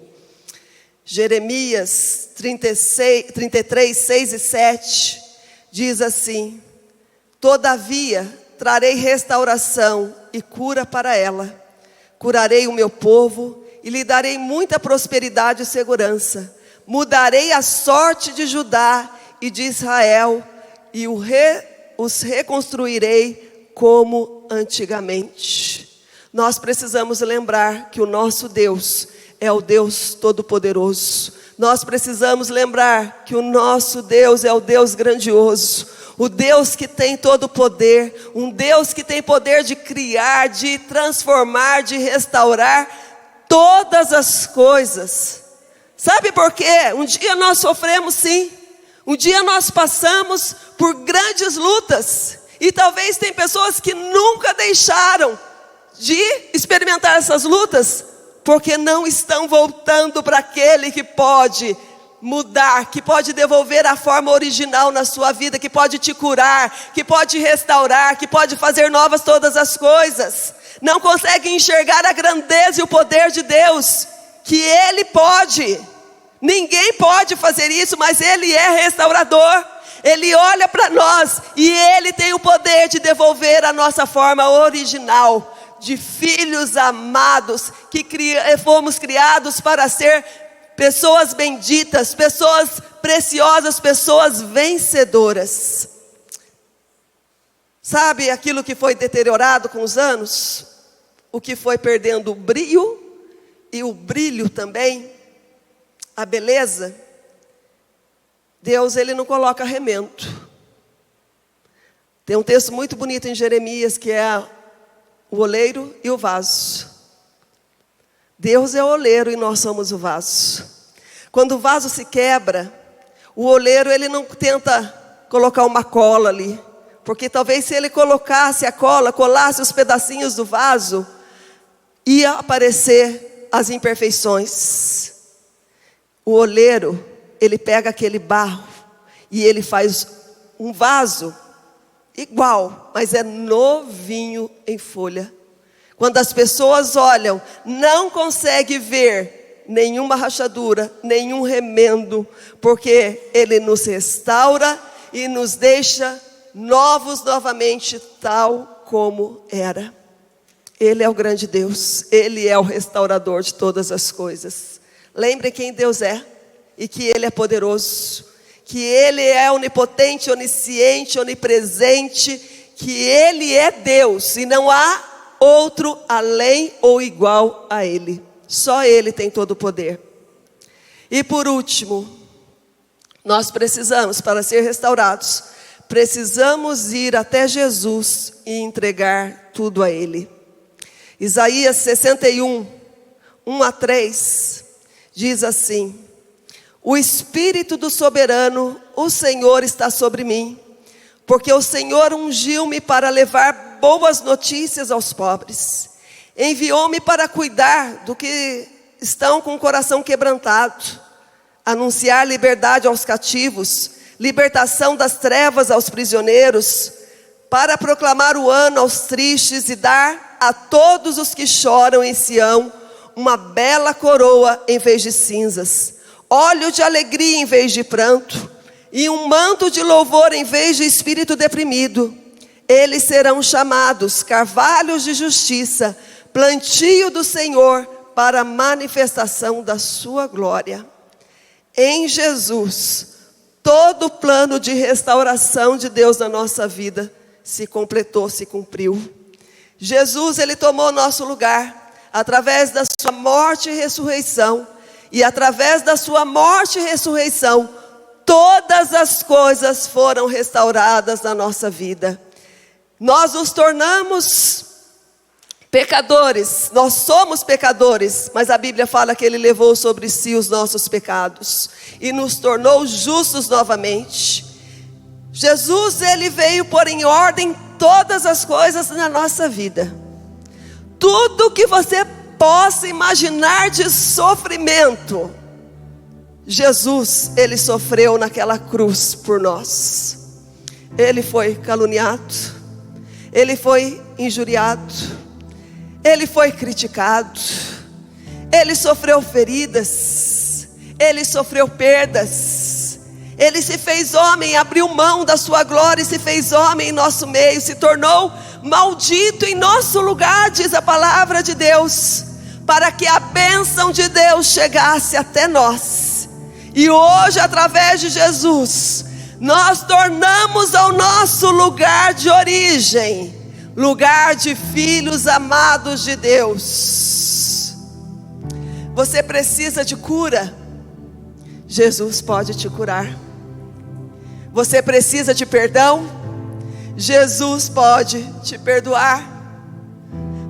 Jeremias 33, 6 e 7 diz assim: todavia trarei restauração e cura para ela, curarei o meu povo e lhe darei muita prosperidade e segurança, mudarei a sorte de Judá e de Israel e os reconstruirei como antigamente. Nós precisamos lembrar que o nosso Deus é o Deus Todo-Poderoso. Nós precisamos lembrar que o nosso Deus é o Deus grandioso, o Deus que tem todo o poder, um Deus que tem poder de criar, de transformar, de restaurar todas as coisas. Sabe por quê? Um dia nós sofremos sim, um dia nós passamos por grandes lutas, e talvez tem pessoas que nunca deixaram de experimentar essas lutas, porque não estão voltando para aquele que pode mudar, que pode devolver a forma original na sua vida, que pode te curar, que pode restaurar, que pode fazer novas todas as coisas. Não conseguem enxergar a grandeza e o poder de Deus, que Ele pode. Ninguém pode fazer isso, mas Ele é restaurador. Ele olha para nós e Ele tem o poder de devolver a nossa forma original, de filhos amados, que fomos criados para ser pessoas benditas, pessoas preciosas, pessoas vencedoras. Sabe aquilo que foi deteriorado com os anos? O que foi perdendo o brilho, e o brilho também, a beleza, Deus ele não coloca remendo. Tem um texto muito bonito em Jeremias que é o oleiro e o vaso. Deus é o oleiro e nós somos o vaso. Quando o vaso se quebra, o oleiro ele não tenta colocar uma cola ali, porque talvez se ele colocasse a cola, colasse os pedacinhos do vaso, ia aparecer as imperfeições. O oleiro, ele pega aquele barro e ele faz um vaso igual, mas é novinho em folha. Quando as pessoas olham, não conseguem ver nenhuma rachadura, nenhum remendo, porque ele nos restaura e nos deixa novos novamente, tal como era. Ele é o grande Deus, Ele é o restaurador de todas as coisas. Lembre quem Deus é e que Ele é poderoso, que Ele é onipotente, onisciente, onipresente, que Ele é Deus e não há outro além ou igual a Ele. Só Ele tem todo o poder. E por último, nós precisamos, para ser restaurados, precisamos ir até Jesus e entregar tudo a Ele. Isaías 61, 1-3, diz assim: o Espírito do Soberano, o Senhor está sobre mim, porque o Senhor ungiu-me para levar boas notícias aos pobres. Enviou-me para cuidar do que estão com o coração quebrantado, anunciar liberdade aos cativos, libertação das trevas aos prisioneiros, para proclamar o ano aos tristes e dar a todos os que choram em Sião uma bela coroa em vez de cinzas, óleo de alegria em vez de pranto, e um manto de louvor em vez de espírito deprimido. Eles serão chamados carvalhos de justiça, plantio do Senhor para a manifestação da sua glória. Em Jesus, todo o plano de restauração de Deus na nossa vida se completou, se cumpriu. Jesus, Ele tomou o nosso lugar, através da sua morte e ressurreição. E através da sua morte e ressurreição, todas as coisas foram restauradas na nossa vida. Nós nos tornamos pecadores, nós somos pecadores, mas a Bíblia fala que Ele levou sobre si os nossos pecados e nos tornou justos novamente. Jesus, Ele veio pôr em ordem todas as coisas na nossa vida. Tudo que você possa imaginar de sofrimento, Jesus, Ele sofreu naquela cruz por nós. Ele foi caluniado, Ele foi injuriado, Ele foi criticado, Ele sofreu feridas, Ele sofreu perdas. Ele se fez homem, abriu mão da sua glória e se fez homem em nosso meio, se tornou maldito em nosso lugar, diz a palavra de Deus, para que a bênção de Deus chegasse até nós. E hoje, através de Jesus, nós tornamos ao nosso lugar de origem, lugar de filhos amados de Deus. Você precisa de cura? Jesus pode te curar. Você precisa de perdão? Jesus pode te perdoar.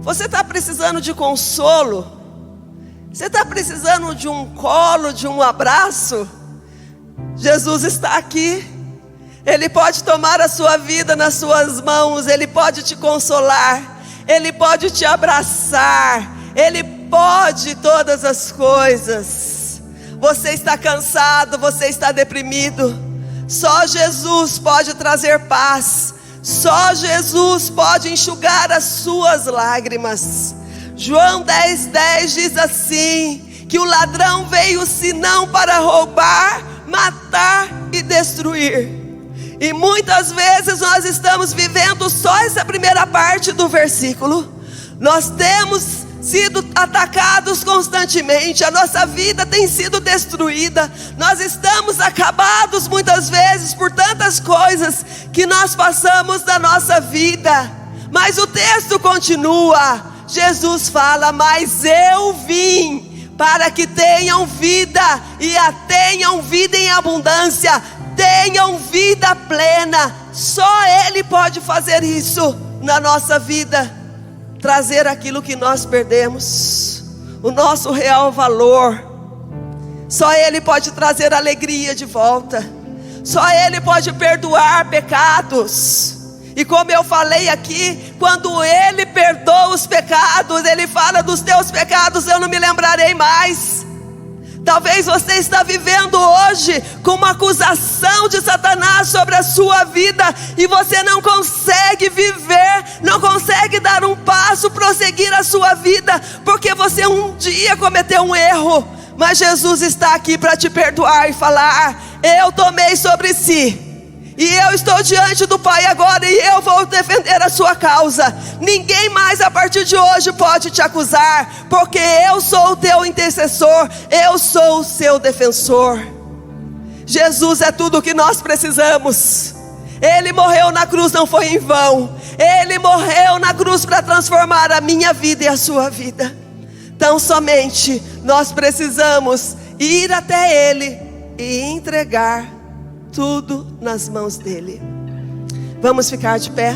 Você está precisando de consolo? Você está precisando de um colo, de um abraço? Jesus está aqui. Ele pode tomar a sua vida nas suas mãos. Ele pode te consolar. Ele pode te abraçar. Ele pode todas as coisas. Você está cansado, você está deprimido. Só Jesus pode trazer paz. Só Jesus pode enxugar as suas lágrimas. João 10:10 diz assim, que o ladrão veio senão para roubar, matar e destruir. E muitas vezes nós estamos vivendo só essa primeira parte do versículo. Nós temos sido atacados constantemente, a nossa vida tem sido destruída, nós estamos acabados muitas vezes por tantas coisas que nós passamos na nossa vida. Mas o texto continua, Jesus fala, mas eu vim para que tenham vida e a tenham vida em abundância, tenham vida plena. Só Ele pode fazer isso na nossa vida, trazer aquilo que nós perdemos, o nosso real valor. Só Ele pode trazer alegria de volta, só Ele pode perdoar pecados. E como eu falei aqui, quando Ele perdoa os pecados, Ele fala: dos teus pecados eu não me lembrarei mais. Talvez você está vivendo hoje com uma acusação de Satanás sobre a sua vida, e você não consegue viver, não consegue dar um passo, prosseguir a sua vida, porque você um dia cometeu um erro. Mas Jesus está aqui para te perdoar e falar: eu tomei sobre si, e eu estou diante do Pai agora, e eu vou defender a sua causa. Ninguém mais a partir de hoje pode te acusar, porque eu sou o teu intercessor, eu sou o seu defensor. Jesus é tudo o que nós precisamos. Ele morreu na cruz, não foi em vão. Ele morreu na cruz para transformar a minha vida e a sua vida. Então somente nós precisamos ir até Ele e entregar tudo nas mãos dele. Vamos ficar de pé.